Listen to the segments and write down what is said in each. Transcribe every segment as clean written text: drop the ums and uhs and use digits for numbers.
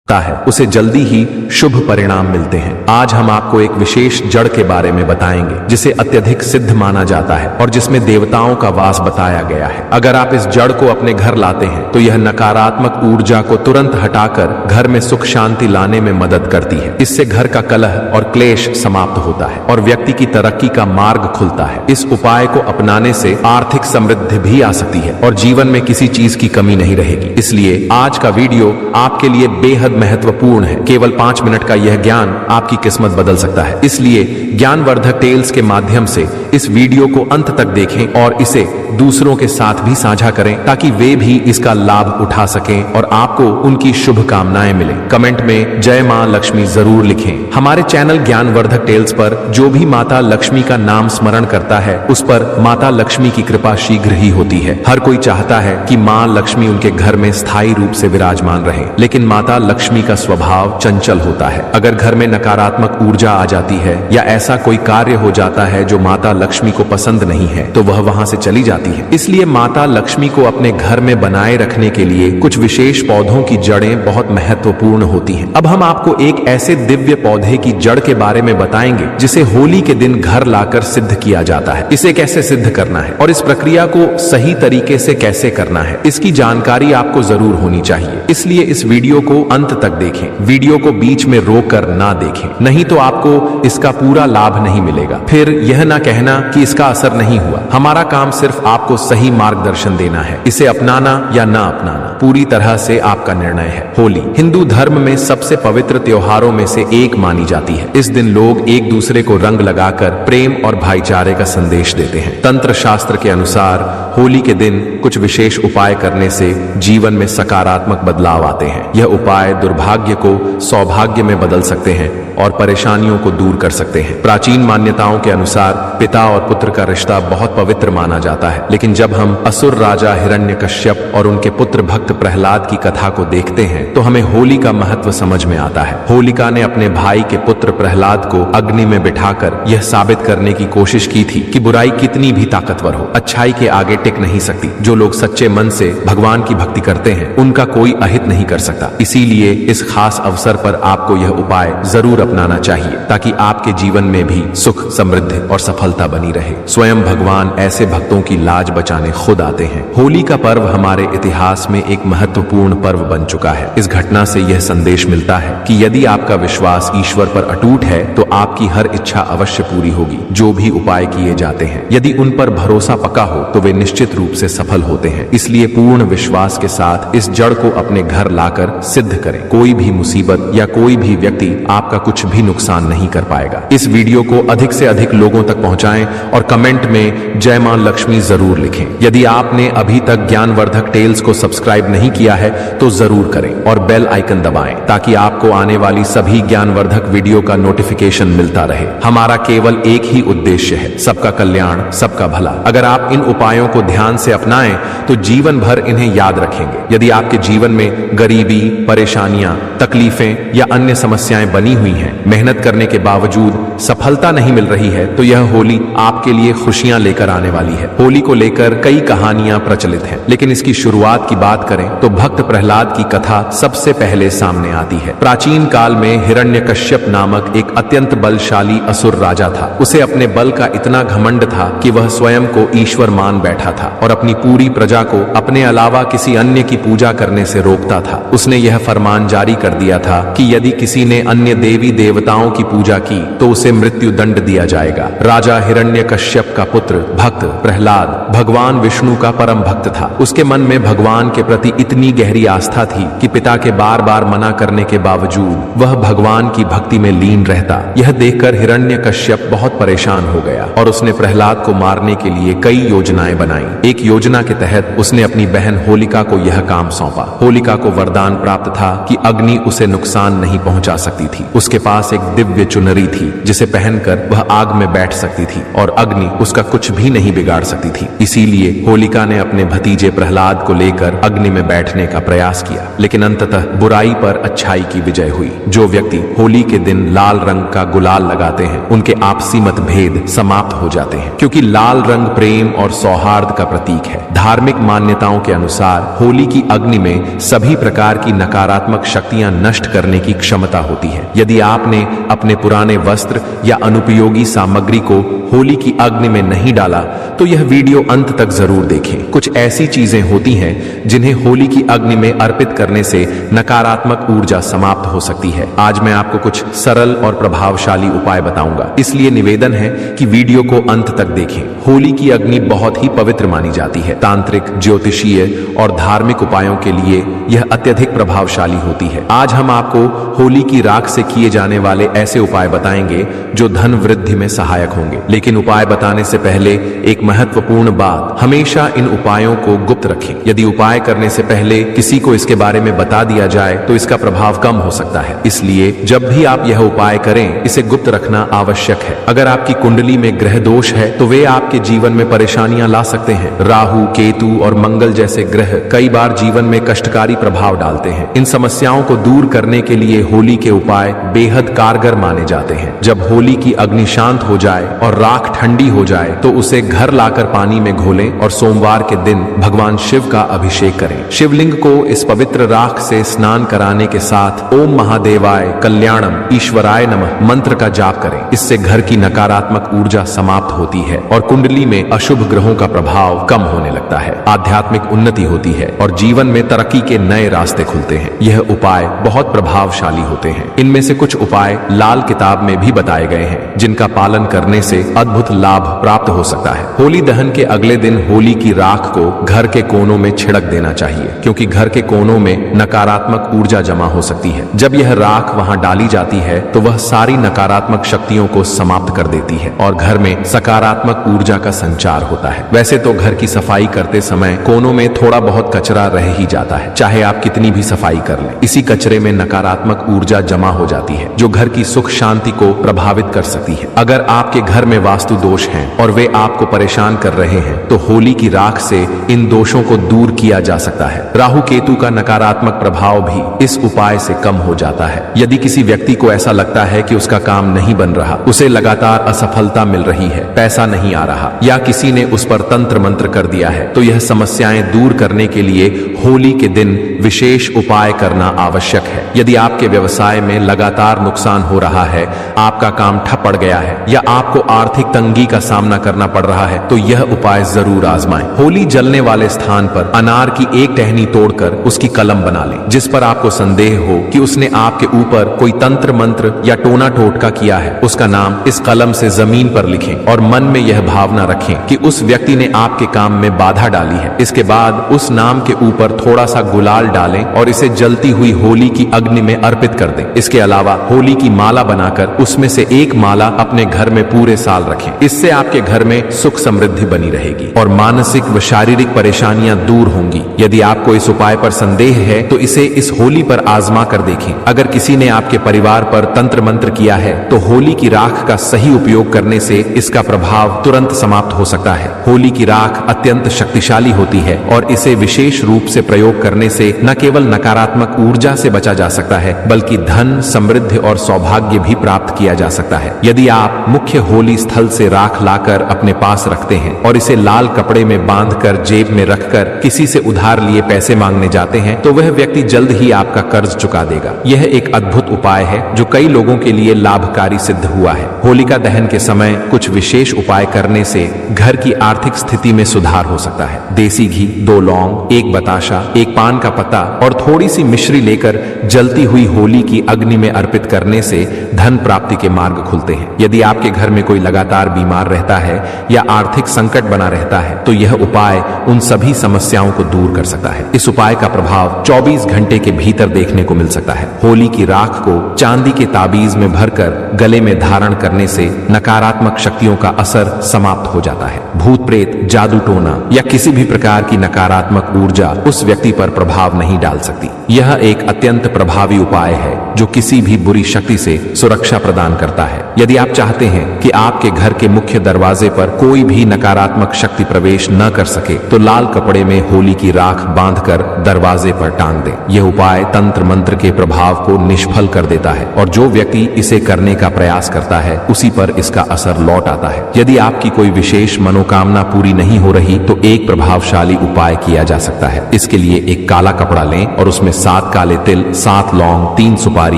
है उसे जल्दी ही शुभ परिणाम मिलते हैं। आज हम आपको एक विशेष जड़ के बारे में बताएंगे जिसे अत्यधिक सिद्ध माना जाता है और जिसमें देवताओं का वास बताया गया है। अगर आप इस जड़ को अपने घर लाते हैं तो यह नकारात्मक ऊर्जा को तुरंत हटाकर घर में सुख शांति लाने में मदद करती है। इससे घर का कलह और क्लेश समाप्त होता है और व्यक्ति की तरक्की का मार्ग खुलता है। इस उपाय को अपनाने से आर्थिक समृद्धि भी आ सकती है और जीवन में किसी चीज की कमी नहीं रहेगी। इसलिए आज का वीडियो आपके लिए बेहद महत्वपूर्ण है। केवल 5 मिनट का यह ज्ञान आपकी किस्मत बदल सकता है। इसलिए ज्ञानवर्धक टेल्स के माध्यम से इस वीडियो को अंत तक देखें और इसे दूसरों के साथ भी साझा करें ताकि वे भी इसका लाभ उठा सकें और आपको उनकी शुभकामनाएं मिलें। कमेंट में जय मां लक्ष्मी जरूर लिखें। हमारे चैनल ज्ञानवर्धक टेल्स पर जो भी माता लक्ष्मी का नाम स्मरण करता है उस पर माता लक्ष्मी की कृपा शीघ्र ही होती है। हर कोई चाहता है कि मां लक्ष्मी उनके घर में स्थायी रूप से विराजमान रहे, लेकिन माता लक्ष्मी का स्वभाव चंचल होता है। अगर घर में नकारात्मक ऊर्जा आ जाती है या ऐसा कोई कार्य हो जाता है जो माता लक्ष्मी को पसंद नहीं है तो वह वहां से चली जाती है। इसलिए माता लक्ष्मी को अपने घर में बनाए रखने के लिए कुछ विशेष पौधों की जड़ें बहुत महत्वपूर्ण होती हैं। अब हम आपको एक ऐसे दिव्य पौधे की जड़ के बारे में बताएंगे जिसे होली के दिन घर लाकर सिद्ध किया जाता है। इसे कैसे सिद्ध करना है और इस प्रक्रिया को सही तरीके से कैसे करना है, इसकी जानकारी आपको जरूर होनी चाहिए। इसलिए इस वीडियो को अंत तक देखें। वीडियो को बीच में रोककर ना देखें, नहीं तो आपको इसका पूरा लाभ नहीं मिलेगा। फिर यह ना कहना कि इसका असर नहीं हुआ। हमारा काम सिर्फ आपको सही मार्गदर्शन देना है। इसे अपनाना या ना अपनाना पूरी तरह से आपका निर्णय है। होली हिंदू धर्म में सबसे पवित्र त्योहारों में से एक मानी जाती है। इस दिन लोग एक दूसरे को रंग लगाकर प्रेम और भाईचारे का संदेश देते हैं। तंत्र शास्त्र के अनुसार होली के दिन कुछ विशेष उपाय करने से जीवन में सकारात्मक बदलाव आते हैं। यह उपाय दुर्भाग्य को सौभाग्य में बदल सकते हैं और परेशानियों को दूर कर सकते हैं। प्राचीन मान्यताओं के अनुसार पिता और पुत्र का रिश्ता बहुत पवित्र माना जाता है, लेकिन जब हम असुर राजा हिरण्यकश्यप और उनके पुत्र भक्त प्रहलाद की कथा को देखते हैं तो हमें होली का महत्व समझ में आता है। होलिका ने अपने भाई के पुत्र प्रहलाद को अग्नि में बिठाकर यह साबित करने की कोशिश की थी कि बुराई कितनी भी ताकतवर हो, अच्छाई के आगे टिक नहीं सकती। जो लोग सच्चे मन से भगवान की भक्ति करते हैं उनका कोई अहित नहीं कर सकता। इसीलिए इस खास अवसर पर आपको यह उपाय जरूर अपनाना चाहिए ताकि आपके जीवन में भी सुख समृद्धि और सफलता बनी रहे। स्वयं भगवान ऐसे भक्तों की लाज बचाने खुद आते हैं। होली का पर्व हमारे इतिहास में एक महत्वपूर्ण पर्व बन चुका है। इस घटना से यह संदेश मिलता है कि यदि आपका विश्वास ईश्वर पर अटूट है तो आपकी हर इच्छा अवश्य पूरी होगी। जो भी उपाय किए जाते हैं यदि उन पर भरोसा पक्का हो तो वे निश्चित रूप से सफल होते हैं। इसलिए पूर्ण विश्वास के साथ इस जड़ को अपने घर लाकर सिद्ध करें। कोई भी मुसीबत या कोई भी व्यक्ति आपका कुछ भी नुकसान नहीं कर पाएगा। इस वीडियो को अधिक से अधिक लोगों तक पहुंचाएं और कमेंट में जय मां लक्ष्मी जरूर लिखें। यदि आपने अभी तक ज्ञानवर्धक टेल्स को सब्सक्राइब नहीं किया है तो जरूर करें और बेल आइकन दबाएं ताकि आपको आने वाली सभी ज्ञानवर्धक वीडियो का नोटिफिकेशन मिलता रहे। हमारा केवल एक ही उद्देश्य है, सबका कल्याण सबका भला। अगर आप इन उपायों को ध्यान से अपनाएं तो जीवन भर इन्हें याद रखेंगे। यदि आपके जीवन में गरीबी, परेशानियां, तकलीफें या अन्य समस्याएं बनी हुई हैं, मेहनत करने के बावजूद सफलता नहीं मिल रही है तो यह होली आपके लिए खुशियां लेकर आने वाली है। होली को लेकर कई कहानियां प्रचलित हैं, लेकिन इसकी शुरुआत की बात करें तो भक्त प्रहलाद की कथा सबसे पहले सामने आती है। प्राचीन काल में हिरण्यकश्यप नामक एक अत्यंत बलशाली असुर राजा था। उसे अपने बल का इतना घमंड था कि वह स्वयं को ईश्वर मान बैठा था और अपनी पूरी प्रजा को अपने अलावा किसी अन्य की पूजा करने से रोकता था। उसने यह फरमान जारी कर दिया था कि यदि किसी ने अन्य देवी देवताओं की पूजा की तो उसे मृत्यु दंड दिया जाएगा। राजा हिरण्यकश्यप का पुत्र भक्त प्रहलाद भगवान विष्णु का परम भक्त था। उसके मन में भगवान के प्रति इतनी गहरी आस्था थी कि पिता के बार बार मना करने के बावजूद वह भगवान की भक्ति में लीन रहता। यह देखकर हिरण्यकश्यप बहुत परेशान हो गया और उसने प्रहलाद को मारने के लिए कई योजनाएं बनाई। एक योजना के तहत उसने अपनी बहन होलिका को यह काम सौंपा। होलिका को वरदान प्राप्त था कि अग्नि उसे नुकसान नहीं पहुंचा सकती थी। उसके उसके पास एक दिव्य चुनरी थी जिसे पहनकर वह आग में बैठ सकती थी और अग्नि उसका कुछ भी नहीं बिगाड़ सकती थी। इसीलिए होलिका ने अपने भतीजे प्रहलाद को लेकर अग्नि में बैठने का प्रयास किया, लेकिन अंततः बुराई पर अच्छाई की विजय हुई। जो व्यक्ति होली के दिन लाल रंग का गुलाल लगाते हैं उनके आपसी मतभेद समाप्त हो जाते हैं, क्योंकि लाल रंग प्रेम और सौहार्द का प्रतीक है। धार्मिक मान्यताओं के अनुसार होली की अग्नि में सभी प्रकार की नकारात्मक शक्तियां नष्ट करने की क्षमता होती है। यदि आपने अपने पुराने वस्त्र या अनुपयोगी सामग्री को होली की अग्नि में नहीं डाला तो यह वीडियो अंत तक जरूर देखें। कुछ ऐसी चीजें होती हैं जिन्हें होली की अग्नि में अर्पित करने से नकारात्मक ऊर्जा समाप्त हो सकती है। आज मैं आपको कुछ सरल और प्रभावशाली उपाय बताऊंगा, इसलिए निवेदन है कि वीडियो को अंत तक देखें। होली की अग्नि बहुत ही पवित्र मानी जाती है। तांत्रिक, ज्योतिषीय और धार्मिक उपायों के लिए यह अत्यधिक प्रभावशाली होती है। आज हम आपको होली की राख से किए जाने वाले ऐसे उपाय बताएंगे जो धन वृद्धि में सहायक होंगे। लेकिन उपाय बताने से पहले एक महत्वपूर्ण बात, हमेशा इन उपायों को गुप्त रखें। यदि उपाय करने से पहले किसी को इसके बारे में बता दिया जाए तो इसका प्रभाव कम हो सकता है। इसलिए जब भी आप यह उपाय करें, इसे गुप्त रखना आवश्यक है। अगर आपकी कुंडली में ग्रह दोष है तो वे आपके जीवन में परेशानियां ला सकते हैं। राहु, केतु और मंगल जैसे ग्रह कई बार जीवन में कष्टकारी प्रभाव डालते हैं। इन समस्याओं को दूर करने के लिए होली के उपाय बेहद कारगर माने जाते हैं। जब होली की अग्नि शांत हो जाए और राख ठंडी हो जाए तो उसे घर लाकर पानी में घोलें और सोमवार के दिन भगवान शिव का अभिषेक करें। शिवलिंग को इस पवित्र राख से स्नान कराने के साथ ओम महादेवाय कल्याणम ईश्वराय नमः मंत्र का जाप करें। इससे घर की नकारात्मक ऊर्जा समाप्त होती है और कुंडली में अशुभ ग्रहों का प्रभाव कम होने लगता है। आध्यात्मिक उन्नति होती है और जीवन में तरक्की के नए रास्ते खुलते हैं। यह उपाय बहुत प्रभावशाली होते हैं। इनमें से कुछ उपाय लाल किताब में भी बताए गए हैं जिनका पालन करने से अद्भुत लाभ प्राप्त हो सकता है। होली दहन के अगले दिन होली की राख को घर के कोनों में छिड़क देना चाहिए, क्योंकि घर के कोनों में नकारात्मक ऊर्जा जमा हो सकती है। जब यह राख वहां डाली जाती है तो वह सारी नकारात्मक शक्तियों को समाप्त कर देती है और घर में सकारात्मक ऊर्जा का संचार होता है। वैसे तो घर की सफाई करते समय कोनों में थोड़ा बहुत कचरा रह ही जाता है, चाहे आप कितनी भी सफाई कर लें। इसी कचरे में नकारात्मक ऊर्जा जमा हो जाती है जो घर की सुख शांति को प्रभावित कर सकती है। अगर आपके घर में वास्तु दोष हैं और वे आपको परेशान कर रहे हैं तो होली की राख से इन दोषों को दूर किया जा सकता है। राहु केतु का नकारात्मक प्रभाव भी इस उपाय से कम हो जाता है। यदि किसी व्यक्ति को ऐसा लगता है कि उसका काम नहीं बन रहा, उसे लगातार असफलता मिल रही है, पैसा नहीं आ रहा या किसी ने उस पर तंत्र मंत्र कर दिया है, तो यह समस्याएं दूर करने के लिए होली के दिन विशेष उपाय करना आवश्यक है। यदि आपके व्यवसाय में लगातार नुकसान हो रहा है, आपका काम ठप पड़ गया है या आपको आर्थिक तंगी का सामना करना पड़ रहा है तो यह उपाय जरूर आजमाएं। होली जलने वाले स्थान पर अनार की एक टहनी तोड़कर उसकी कलम बना लें। जिस पर आपको संदेह हो कि उसने आपके ऊपर कोई तंत्र मंत्र या टोना टोटका किया है, उसका नाम इस कलम से जमीन पर लिखें और मन में यह भावना रखें कि उस व्यक्ति ने आपके काम में बाधा डाली है। इसके बाद उस नाम के ऊपर थोड़ा सा गुलाल डालें और इसे जलती हुई होली की अग्नि में अर्पित कर दें। इसके अलावा होली की माला बनाकर उसमें से एक माला अपने घर में पूरे साल रखें। इससे आपके घर में सुख समृद्धि बनी रहेगी और मानसिक व शारीरिक परेशानियां दूर होंगी। यदि आपको इस उपाय पर संदेह है तो इसे इस होली पर आजमा कर देखें। अगर किसी ने आपके परिवार पर तंत्र मंत्र किया है तो होली की राख का सही उपयोग करने से इसका प्रभाव तुरंत समाप्त हो सकता है। होली की राख अत्यंत शक्तिशाली होती है और इसे विशेष रूप से प्रयोग करने से न केवल नकारात्मक ऊर्जा से बचा जा सकता है बल्कि धन, समृद्धि और सौभाग्य भी प्राप्त किया जा सकता है। यदि आप मुख्य होली स्थल से राख लाकर अपने पास रखते हैं और इसे लाल कपड़े में बांधकर जेब में रखकर किसी से उधार लिए पैसे मांगने जाते हैं तो वह व्यक्ति जल्द ही आपका कर्ज चुका देगा। यह एक अद्भुत उपाय है जो कई लोगों के लिए लाभकारी सिद्ध हुआ है। होलिका दहन के समय कुछ विशेष उपाय करने से घर की आर्थिक स्थिति में सुधार हो सकता है। देसी घी, 2 लौंग, 1 बताशा, 1 पान का पत्ता और थोड़ी सी मिश्री लेकर जलती हुई होली की अग्नि में अर्पित करने से धन प्राप्ति के मार्ग खुलते हैं। यदि आपके घर में कोई लगातार बीमार रहता है या आर्थिक संकट बना रहता है तो यह उपाय उन सभी समस्याओं को दूर कर सकता है। इस उपाय का प्रभाव 24 घंटे के भीतर देखने को मिल सकता है। होली की राख को चांदी के ताबीज में भरकर गले में धारण करने से नकारात्मक शक्तियों का असर समाप्त हो जाता है। भूत प्रेत, जादू टोना या किसी भी प्रकार की नकारात्मक ऊर्जा उस व्यक्ति पर प्रभाव नहीं डाल सकती। यह एक अत्यंत प्रभावी उपाय है जो किसी भी बुरी शक्ति से सुरक्षा प्रदान करता है। यदि आप चाहते हैं कि आपके घर के मुख्य दरवाजे पर कोई भी नकारात्मक शक्ति प्रवेश न कर सके तो लाल कपड़े में होली की राख बांधकर दरवाजे पर टांग दें। यह उपाय तंत्र मंत्र के प्रभाव को निष्फल कर देता है और जो व्यक्ति इसे करने का प्रयास करता है उसी पर इसका असर लौट आता है। यदि आपकी कोई विशेष मनोकामना पूरी नहीं हो रही तो एक प्रभावशाली उपाय किया जा सकता है। इसके लिए एक काला कपड़ा लें और उसमें 7 काले तिल, 7 लौंग, 3 सुपारी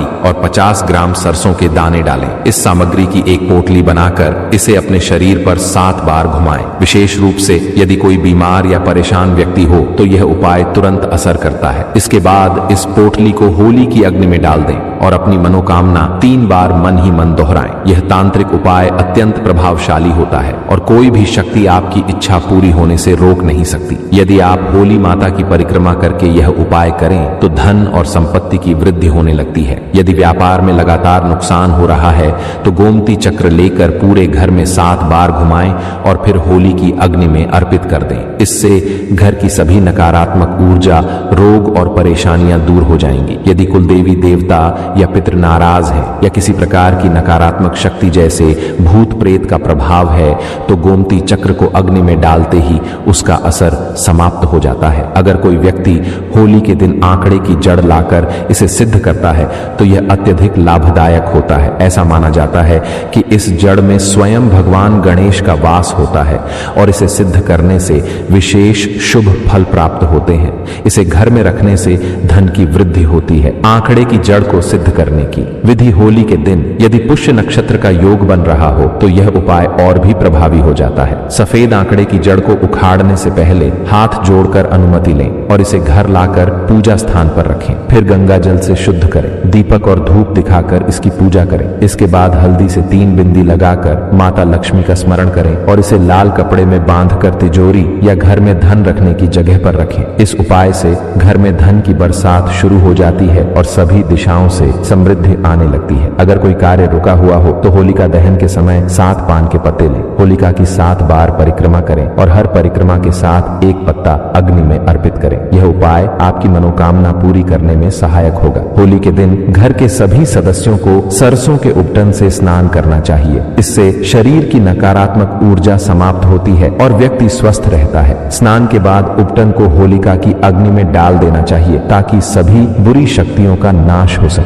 और 50 ग्राम सरसों के दाने डालें। इस सामग्री की एक पोटली बनाकर इसे अपने शरीर पर 7 बार घुमाएं। विशेष रूप से यदि कोई बीमार या परेशान व्यक्ति हो तो यह उपाय तुरंत असर करता है। इसके बाद इस पोटली को होली की अग्नि में डाल दें और अपनी मनोकामना 3 बार मन ही मन दोहराएं। यह तांत्रिक उपाय अत्यंत प्रभावशाली होता है और कोई भी शक्ति आपकी इच्छा पूरी होने से रोक नहीं सकती। यदि आप होली माता की परिक्रमा करके यह उपाय करें तो धन और संपत्ति की वृद्धि होने लगती है। यदि व्यापार में लगातार नुकसान हो रहा है तो गोमती चक्र लेकर पूरे घर में 7 बार घुमाएं और फिर होली की अग्नि में अर्पित कर दें। इससे घर की सभी नकारात्मक ऊर्जा, रोग और परेशानियां दूर हो जाएंगी। यदि कुलदेवी देवता या पितृ नाराज है या किसी प्रकार की नकारात्मक शक्ति जैसे भूत प्रेत का प्रभाव है तो गोमती चक्र को अग्नि में डालते ही उसका असर समाप्त हो जाता है। अगर कोई व्यक्ति होली के दिन आंकड़े की जड़ लाकर इसे सिद्ध करता है तो यह अत्यधिक लाभदायक होता है। ऐसा माना जाता है कि इस जड़ में स्वयं भगवान गणेश का वास होता है और इसे सिद्ध करने से विशेष शुभ फल प्राप्त होते हैं। इसे घर में रखने से धन की वृद्धि होती है। आंकड़े की जड़ को सिद्ध करने की विधि: होली के दिन यदि पुष्य नक्षत्र का योग बन रहा हो तो यह उपाय और भी प्रभावी हो जाता है। सफेद आंकड़े की जड़ को उखाड़ने से पहले हाथ जोड़कर अनुमति लें और इसे घर लाकर पूजा स्थान पर रखें। फिर गंगा जल से शुद्ध करें, दीपक और धूप दिखाकर इसकी पूजा करें। इसके बाद हल्दी से 3 बिंदी लगाकर माता लक्ष्मी का स्मरण करें और इसे लाल कपड़े में बांधकर तिजोरी या घर में धन रखने की जगह पर रखें। इस उपाय से घर में धन की बरसात शुरू हो जाती है और सभी दिशाओं से समृद्धि आने लगती है। अगर कोई कार्य रुका हुआ हो तो होलिका दहन के समय 7 पान के पत्ते लें, होलिका की 7 बार परिक्रमा करें और हर परिक्रमा के साथ एक पत्ता अग्नि में अर्पित करें। यह उपाय आपकी मनोकामना पूरी करने में सहायक होगा। होली के दिन घर के सभी सदस्यों को सरसों के उपटन से स्नान करना चाहिए। इससे शरीर की नकारात्मक ऊर्जा समाप्त होती है और व्यक्ति स्वस्थ रहता है। स्नान के बाद उपटन को होलिका की अग्नि में डाल देना चाहिए ताकि सभी बुरी शक्तियों का नाश हो सके।